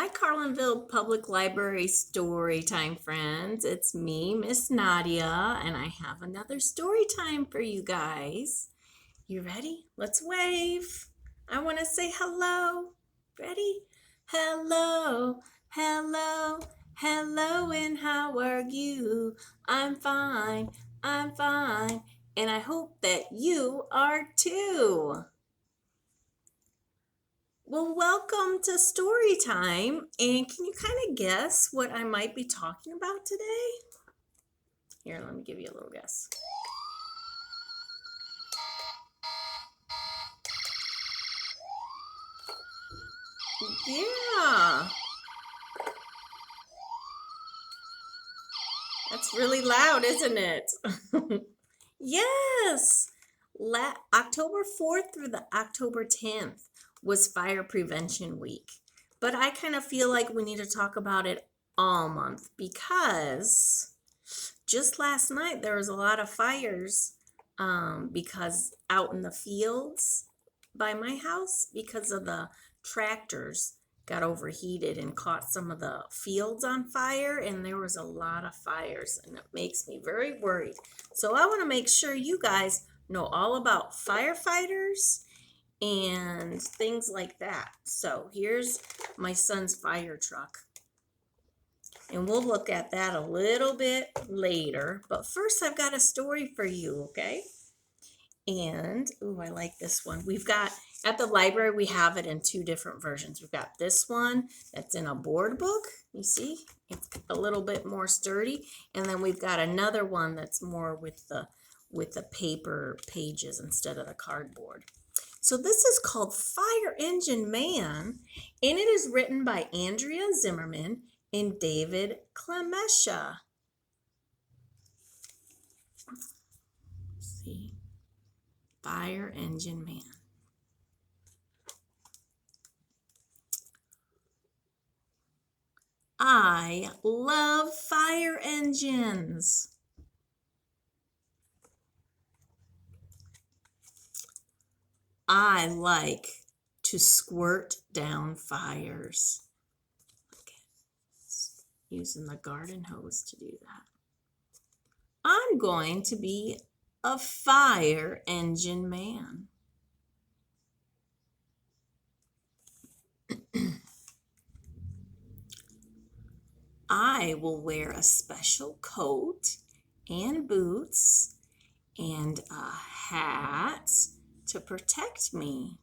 Hi, Carlinville Public Library story time friends. It's me, Miss Nadia, and I have another story time for you guys. You ready? Let's wave. I want to say hello. Ready? Hello, hello, hello, and how are you? I'm fine, and I hope that you are too. Well, welcome to story time. And can you kind of guess what I might be talking about today? Here, let me give you a little guess. Yeah, that's really loud, isn't it? Yes. October 4th through the October 10th was Fire Prevention Week. But I kind of feel like we need to talk about it all month because just last night there was a lot of fires because out in the fields by my house because of the tractors got overheated and caught some of the fields on fire, and there was a lot of fires, and it makes me very worried. So I want to make sure you guys know all about firefighters and things like that. So here's my son's fire truck, and we'll look at that a little bit later. But first, I've got a story for you, okay? And, ooh, I like this one. We've got, at the library, we have it in two different versions. We've got this one that's in a board book. You see? It's a little bit more sturdy. And then we've got another one that's more with the paper pages instead of the cardboard. So this is called Fire Engine Man, and it is written by Andrea Zimmerman and David Clemesha. See, Fire Engine Man. I love fire engines. I like to squirt down fires. Okay. Using the garden hose to do that. I'm going to be a fire engine man. I will wear a special coat and boots and a hat to protect me.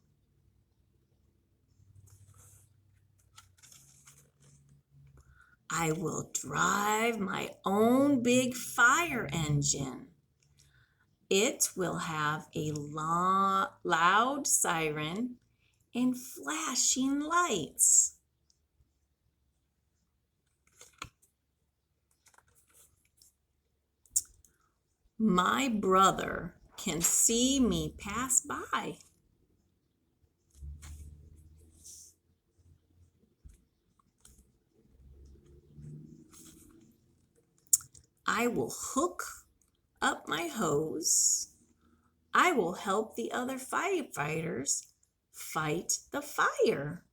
I will drive my own big fire engine. It will have a loud siren and flashing lights. My brother can see me pass by. I will hook up my hose. I will help the other firefighters fight the fire.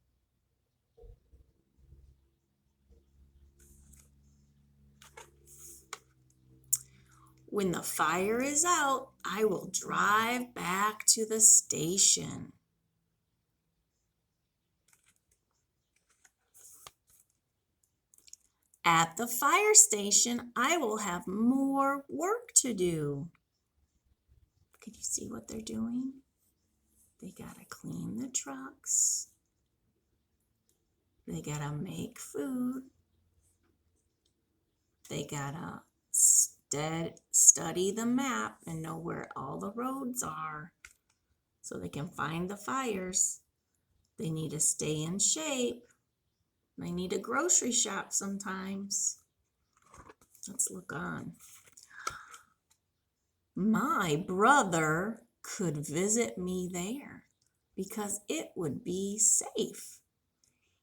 When the fire is out, I will drive back to the station. At the fire station, I will have more work to do. Could you see what they're doing? They gotta clean the trucks. They gotta make food. They gotta study the map and know where all the roads are so they can find the fires. They need to stay in shape. They need to grocery shop sometimes. Let's look on. My brother could visit me there because it would be safe.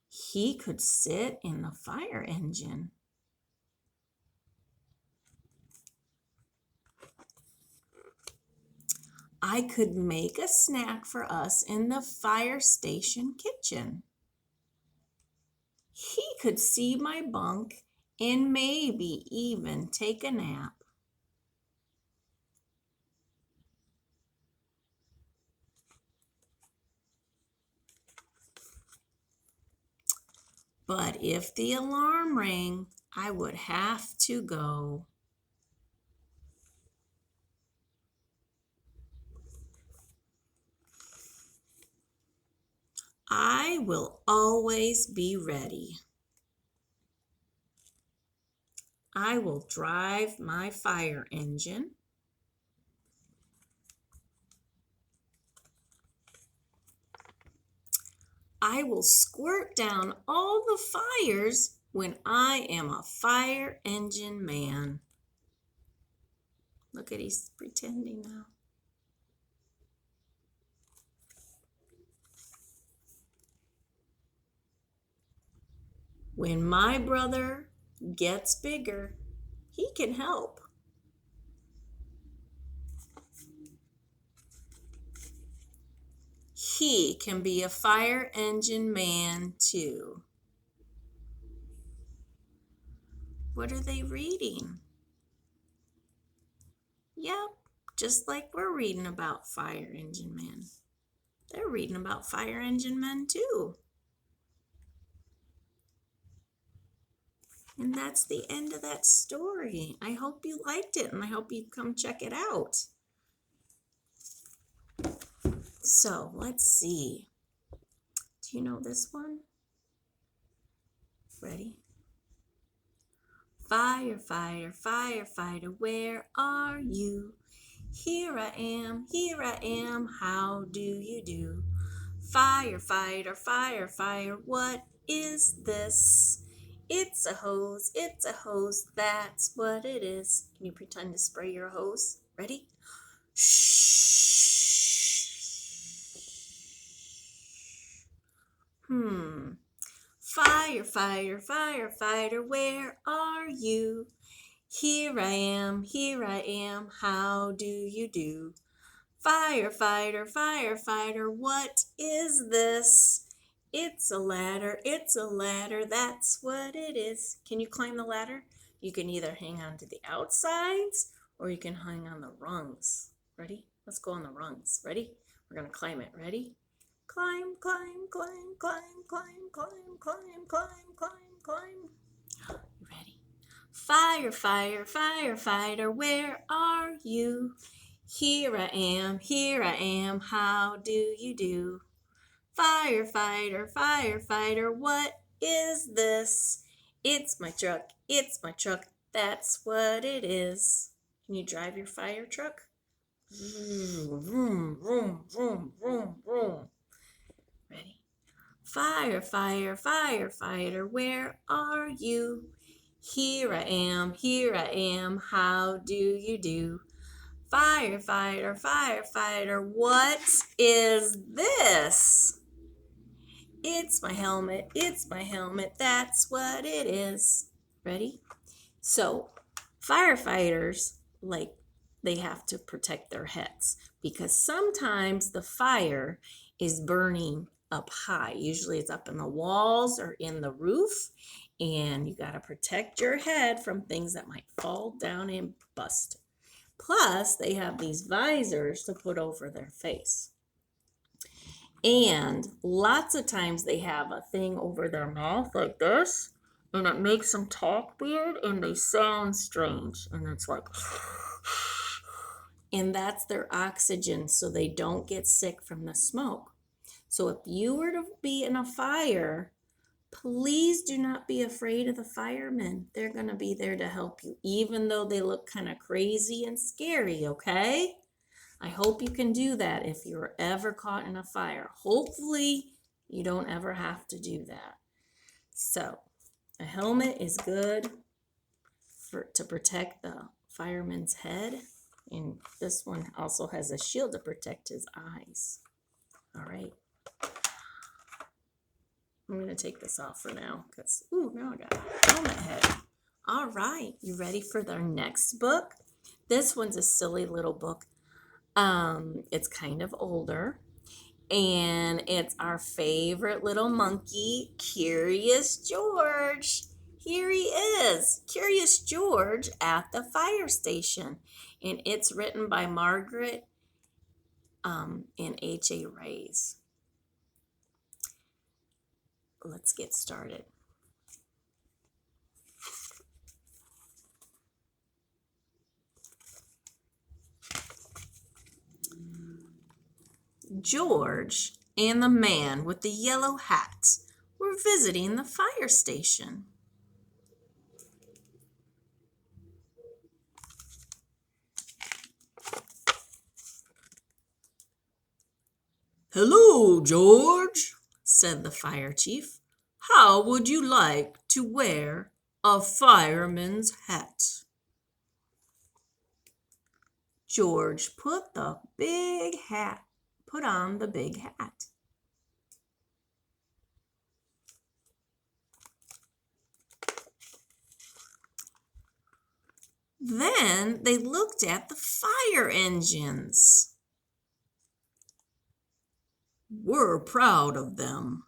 He could sit in the fire engine. I could make a snack for us in the fire station kitchen. He could see my bunk and maybe even take a nap. But if the alarm rang, I would have to go. I will always be ready. I will drive my fire engine. I will squirt down all the fires when I am a fire engine man. Look at he's pretending now. When my brother gets bigger, he can help. He can be a fire engine man too. What are they reading? Yep, just like we're reading about fire engine men. They're reading about fire engine men too. And that's the end of that story. I hope you liked it and I hope you come check it out. So let's see. Do you know this one? Ready? Firefighter, firefighter, where are you? Here I am, how do you do? Firefighter, firefighter, what is this? It's a hose, that's what it is. Can you pretend to spray your hose? Ready? Shh. Firefighter, firefighter, where are you? Here I am, how do you do? Firefighter, firefighter, what is this? It's a ladder, that's what it is. Can you climb the ladder? You can either hang on to the outsides or you can hang on the rungs. Ready? Let's go on the rungs. Ready? We're going to climb it. Ready? Climb, climb, climb, climb, climb, climb, climb, climb, climb, climb. You ready? Firefighter, firefighter, where are you? Here I am, how do you do? Firefighter, firefighter, what is this? It's my truck, that's what it is. Can you drive your fire truck? Vroom, vroom, vroom, vroom, vroom, vroom. Ready? Firefighter, where are you? Here I am, how do you do? Firefighter, firefighter, what is this? It's my helmet, that's what it is. Ready? So, firefighters, they have to protect their heads because sometimes the fire is burning up high. Usually it's up in the walls or in the roof, and you got to protect your head from things that might fall down and bust. Plus, they have these visors to put over their face. And lots of times they have a thing over their mouth like this, and it makes them talk weird and they sound strange. And it's like, and that's their oxygen so they don't get sick from the smoke. So if you were to be in a fire, please do not be afraid of the firemen. They're going to be there to help you, even though they look kind of crazy and scary, okay? I hope you can do that if you're ever caught in a fire. Hopefully, you don't ever have to do that. So, a helmet is good to protect the fireman's head. And this one also has a shield to protect his eyes. All right. I'm going to take this off for now because, now I got a helmet head. All right. You ready for their next book? This one's a silly little book. It's kind of older. And it's our favorite little monkey, Curious George. Here he is, Curious George at the fire station. And it's written by Margaret and H.A. Rays. Let's get started. George and the man with the yellow hat were visiting the fire station. "Hello, George," said the fire chief. "How would you like to wear a fireman's hat?" George put on the big hat. Then they looked at the fire engines. "We're proud of them,"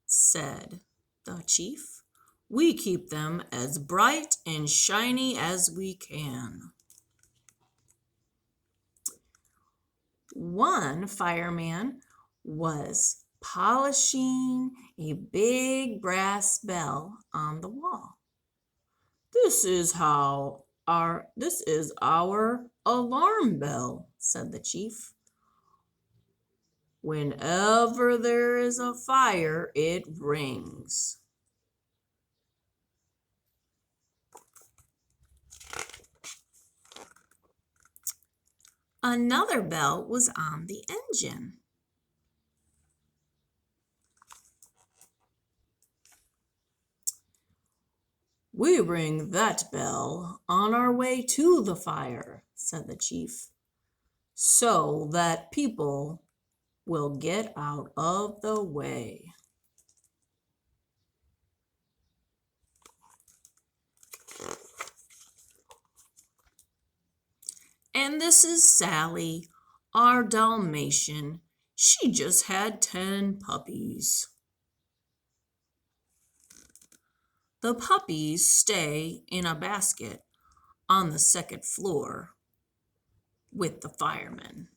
said the chief. "We keep them as bright and shiny as we can." One fireman was polishing a big brass bell on the wall. This is our alarm bell," said the chief. "Whenever there is a fire, it rings." Another bell was on the engine. "We ring that bell on our way to the fire," said the chief, "so that people will get out of the way." "And this is Sally, our Dalmatian. She just had 10 puppies. The puppies stay in a basket on the second floor with the firemen."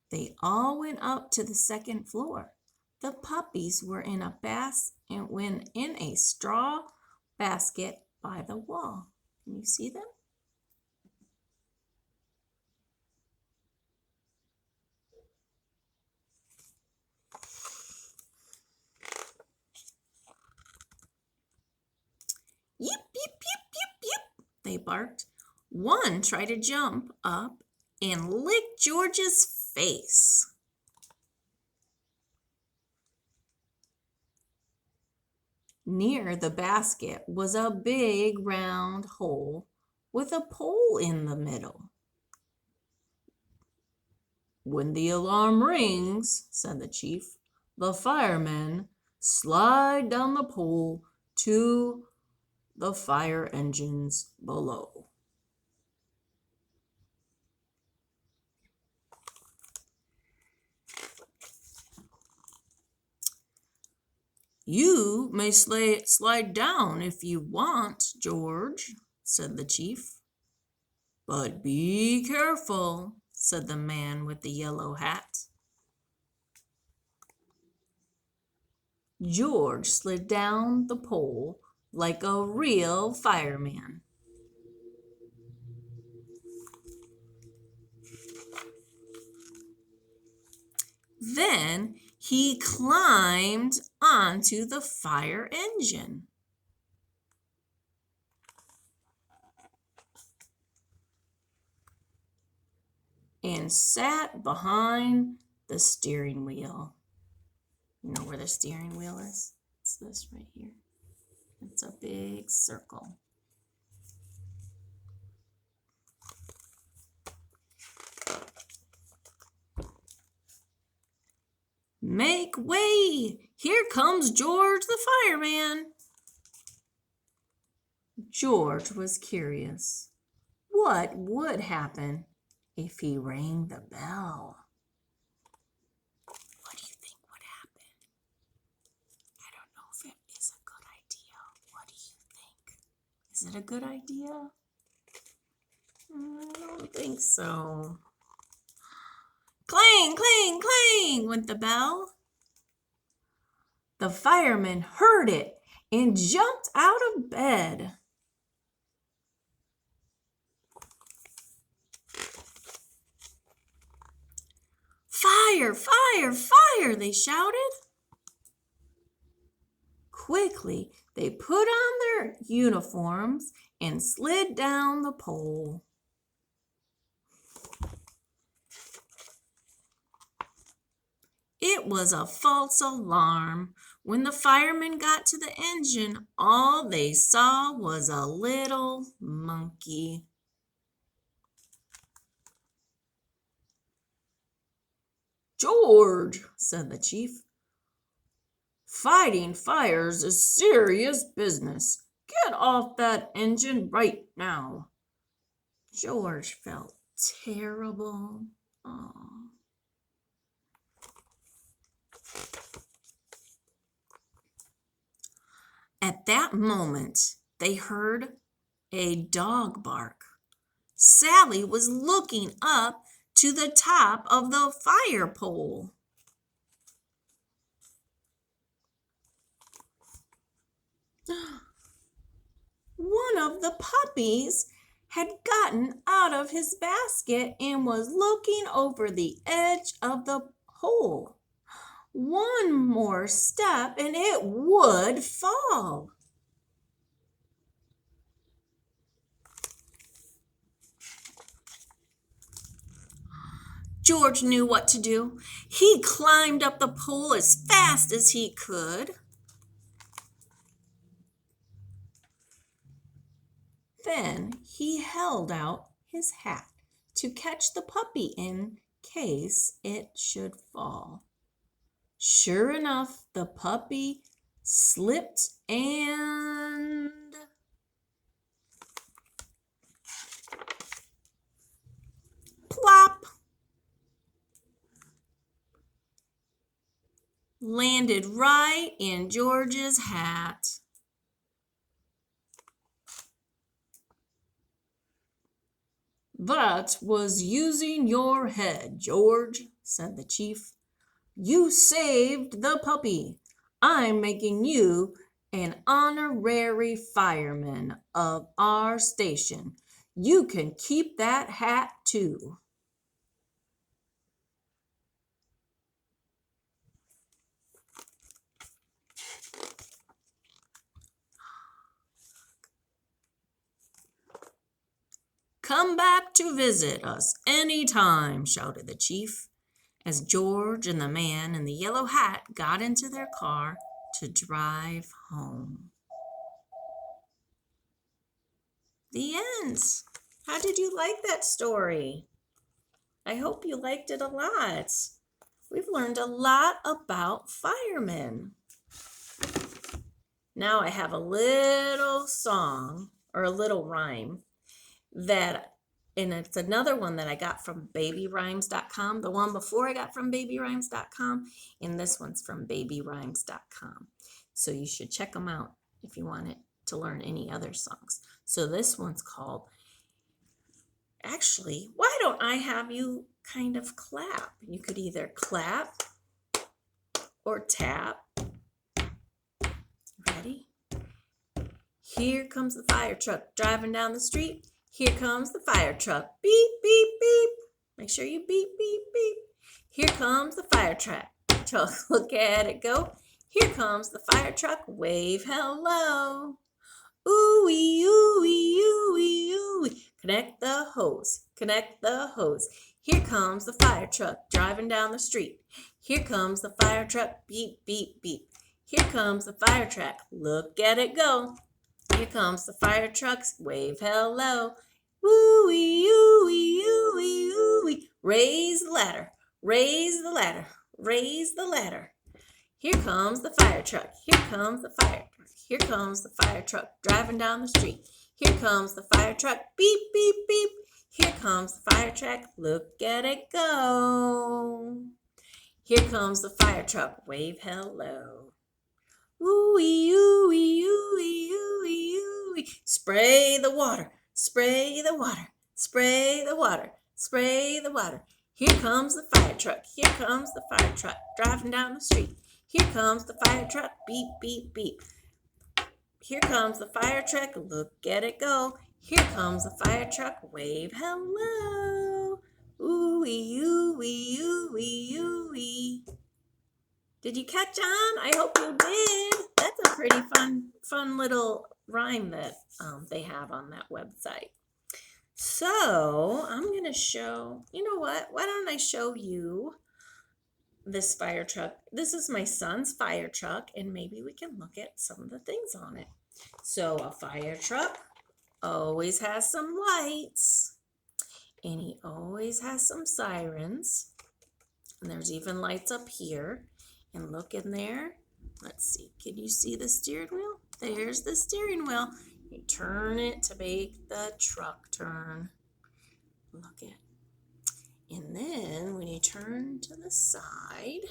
They all went up to the second floor. The puppies were in a straw basket by the wall. Can you see them? "Yip, yip, yip, yip, yip," they barked. One tried to jump up and lick George's face. Near the basket was a big round hole with a pole in the middle. "When the alarm rings," said the chief, "the firemen slide down the pole to the fire engines below." "You may slide down if you want, George," said the chief. "But be careful," said the man with the yellow hat. George slid down the pole like a real fireman. Then he climbed onto the fire engine. And sat behind the steering wheel. You know where the steering wheel is? It's this right here. It's a big circle. "Make way! Here comes George the fireman." George was curious. What would happen if he rang the bell? What do you think would happen? I don't know if it is a good idea. What do you think? Is it a good idea? I don't think so. Clang, clang, clang went the bell. The fireman heard it and jumped out of bed. Fire, fire, fire, they shouted. Quickly, they put on their uniforms and slid down the pole. It was a false alarm. When the firemen got to the engine, all they saw was a little monkey. George, said the chief, fighting fires is serious business. Get off that engine right now. George felt terrible. Aww. At that moment, they heard a dog bark. Sally was looking up to the top of the fire pole. One of the puppies had gotten out of his basket and was looking over the edge of the hole. One more step and it would fall. George knew what to do. He climbed up the pole as fast as he could. Then he held out his hat to catch the puppy in case it should fall. Sure enough, the puppy slipped and plop, landed right in George's hat. That was using your head, George, said the chief. You saved the puppy. I'm making you an honorary fireman of our station. You can keep that hat too. Come back to visit us any time, shouted the chief, as George and the man in the yellow hat got into their car to drive home. The end. How did you like that story? I hope you liked it a lot. We've learned a lot about firemen. Now I have a little song or a little rhyme and it's another one that I got from babyrhymes.com. The one before I got from babyrhymes.com, and this one's from babyrhymes.com. So you should check them out if you want to learn any other songs. So this one's called, actually, why don't I have you kind of clap? You could either clap or tap. Ready? Here comes the fire truck driving down the street. Here comes the fire truck. Beep, beep, beep. Make sure you beep, beep, beep. Here comes the fire truck. Look at it go. Here comes the fire truck. Wave hello. Ooh-wee, ooh-wee, ooh-wee, ooh-wee. Connect the hose. Connect the hose. Here comes the fire truck driving down the street. Here comes the fire truck. Beep, beep, beep. Here comes the fire truck. Look at it go. Here comes the fire trucks. Wave hello. Woo-wee, oo-wee, oo-wee, oo-wee. Raise the ladder. Raise the ladder. Raise the ladder. Here comes the fire truck. Here comes the fire truck. Here comes the fire truck driving down the street. Here comes the fire truck. Beep, beep, beep. Here comes the fire truck. Look at it go. Here comes the fire truck. Wave hello. Ooh-wee, ooh-wee, ooh-wee, ooh-wee, ooh-wee. Spray the water. Spray the water. Spray the water. Spray the water. Here comes the fire truck. Here comes the fire truck. Driving down the street. Here comes the fire truck. Beep, beep, beep. Here comes the fire truck. Look at it go. Here comes the fire truck. Wave hello. Ooh-wee, ooh-wee, ooh-wee, ooh-wee. Did you catch on? I hope you did. That's a pretty fun little rhyme that they have on that website. So I'm going to show, you know what? Why don't I show you this fire truck? This is my son's fire truck, and maybe we can look at some of the things on it. So a fire truck always has some lights, and he always has some sirens. And there's even lights up here. And look in there. Let's see. Can you see the steering wheel? There's the steering wheel. You turn it to make the truck turn. Look at. And then when you turn to the side,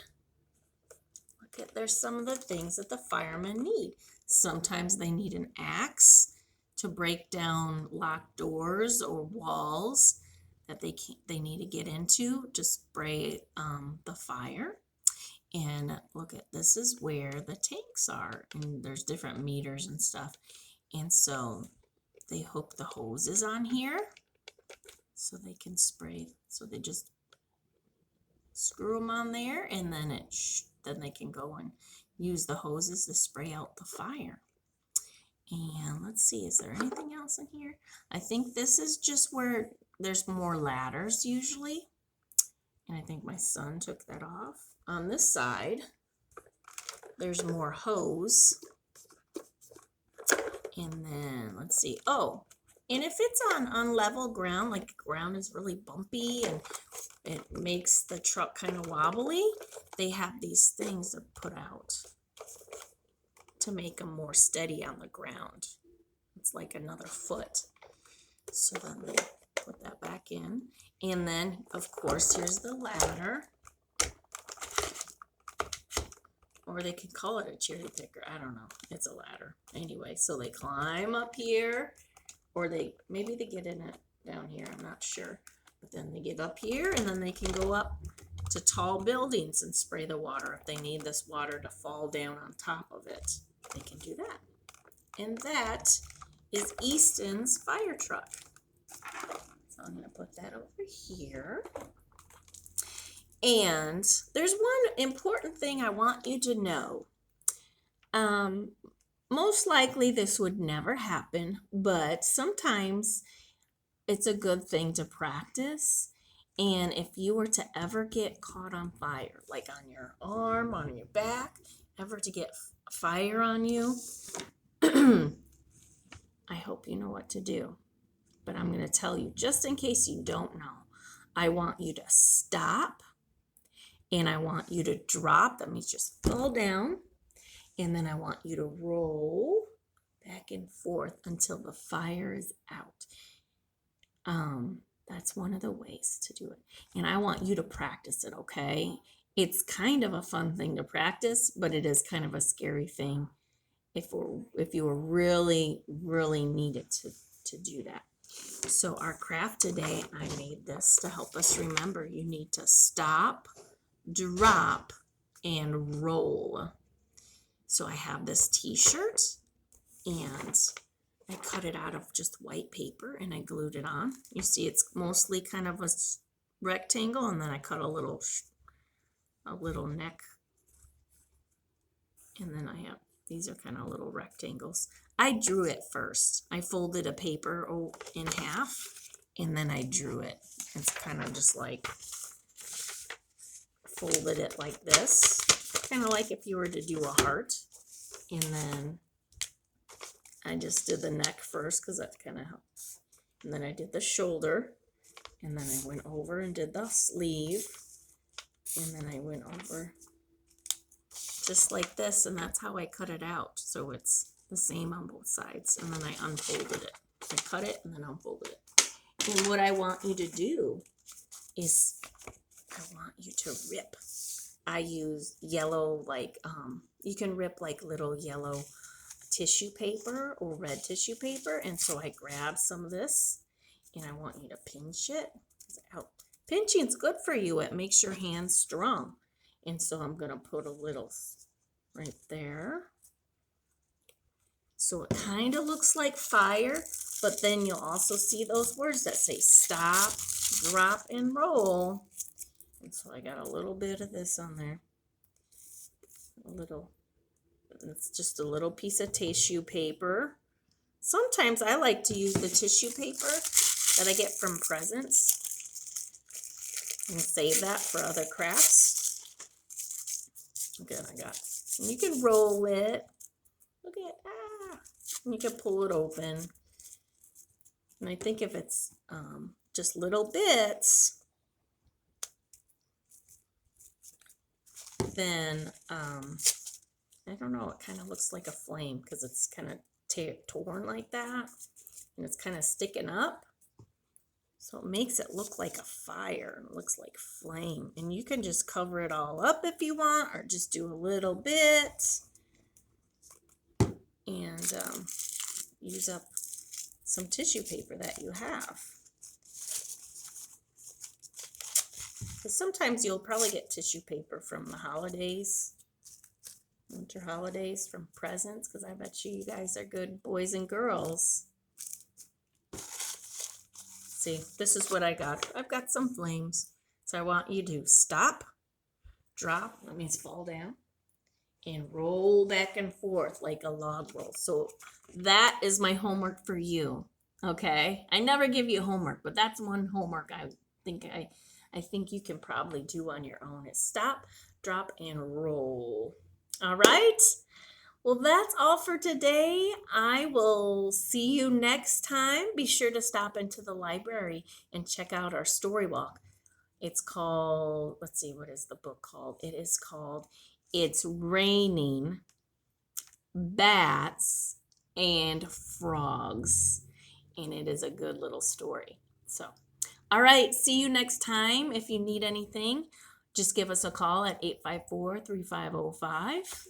look at, there's some of the things that the firemen need. Sometimes they need an axe to break down locked doors or walls that they need to get into to spray the fire. And look at, this is where the tanks are, and there's different meters and stuff. And so they hook the hoses on here so they can spray. So they just screw them on there, and then then they can go and use the hoses to spray out the fire. And let's see, is there anything else in here? I think this is just where there's more ladders usually. And I think my son took that off. On this side, there's more hose. And then, let's see. Oh, and if it's on level ground, like the ground is really bumpy and it makes the truck kind of wobbly, they have these things that put out to make them more steady on the ground. It's like another foot. So then they put that back in. And then, of course, here's the ladder. Or they could call it a cherry picker. I don't know. It's a ladder. Anyway, so they climb up here. Or maybe they get in it down here. I'm not sure. But then they get up here, and then they can go up to tall buildings and spray the water. If they need this water to fall down on top of it, they can do that. And that is Easton's fire truck. So I'm going to put that over here. And there's one important thing I want you to know. Most likely this would never happen, but sometimes it's a good thing to practice. And if you were to ever get caught on fire, like on your arm, on your back, ever to get fire on you, I hope you know what to do. But I'm going to tell you, just in case you don't know, I want you to stop. And I want you to drop, that means just fall down. And then I want you to roll back and forth until the fire is out. That's one of the ways to do it. And I want you to practice it, okay? It's kind of a fun thing to practice, but it is kind of a scary thing if you were really, really needed to do that. So our craft today, I made this to help us remember. You need to stop, drop, and roll. So I have this t-shirt, and I cut it out of just white paper and I glued it on. You see it's mostly kind of a rectangle, and then I cut a little neck, and then I have, these are kind of little rectangles. I drew it first. I folded a paper in half, and then I drew it. It's kind of just like folded it like this, kind of like if you were to do a heart. And then I just did the neck first because that kind of helps. And then I did the shoulder, and then I went over and did the sleeve, and then I went over just like this, and that's how I cut it out. So it's the same on both sides, and then I unfolded it. I cut it and then I'll fold it. And what I want you to do is I want you to rip. I use yellow, like, you can rip like little yellow tissue paper or red tissue paper. And so I grab some of this and I want you to pinch it. Pinching's good for you. It makes your hands strong. And so I'm going to put a little right there. So it kind of looks like fire, but then you'll also see those words that say stop, drop, and roll. And so I got a little bit of this on there. It's just a little piece of tissue paper. Sometimes I like to use the tissue paper that I get from presents and save that for other crafts. Again, and you can roll it. Look at, and you can pull it open. And I think if it's just little bits, then I don't know, it kind of looks like a flame because it's kind of torn like that and it's kind of sticking up. So it makes it look like a fire and it looks like flame. And you can just cover it all up if you want, or just do a little bit and use up some tissue paper that you have. Because sometimes you'll probably get tissue paper from the holidays, winter holidays, from presents, because I bet you guys are good boys and girls. See, this is what I got. I've got some flames. So I want you to stop, drop, that means fall down, and roll back and forth like a log roll. So that is my homework for you, okay? I never give you homework, but that's one homework I think you can probably do on your own is stop, drop, and roll. All right? Well, that's all for today. I will see you next time. Be sure to stop into the library and check out our story walk. It's called, let's see, what is the book called? It is called It's Raining Bats and Frogs. And it is a good little story. So, all right, see you next time. If you need anything, just give us a call at 854-3505.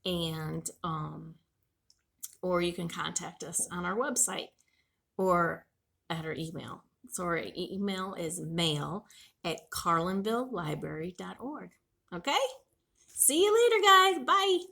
And or you can contact us on our website or at our email. So our email is mail@carlinvillelibrary.org. Okay? See you later, guys. Bye.